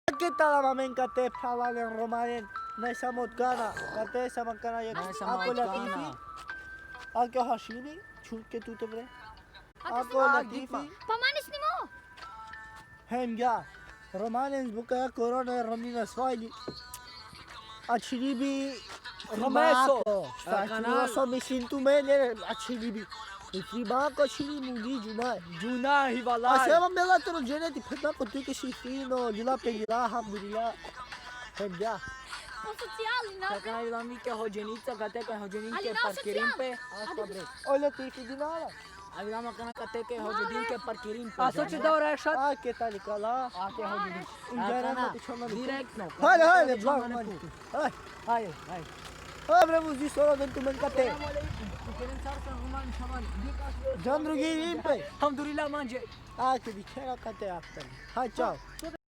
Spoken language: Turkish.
¿Qué tal mamen kate palanen romanen na samot gana kate samankana yak ako latifi ako hashimi çünkü tutebre ako latifi Pamanis ni mo! hem ya romanen bu kaya korona ramina swali achilibi Romeso. Fakino so me sinto mene achilibi Ifriba ko chili mudi juna Juna hivalay. Asema mela tero jeneti peta ko tu ke shifino lila pegila alhamdulillah hem ya O socijali, na? Kakana ilami ke hojenica kate ke hojenin Ali ke na parkirin social. pe astabre. o latifi dinara Avilama kana kate ke hojedin ke parkirin pe. Asoci dobra eșat. Ah, que tal Nicola? Ake hojedin. Ingara Akana mă çamlar. direct no. Haydi bak man. Hay. Hayır hayır. Abre muzi solo den tu men kate. Kerim sarsan roman şaman. Jandru gelin pe. Alhamdulillah manje. Ah, que dikera kate yaptım. Hay ciao.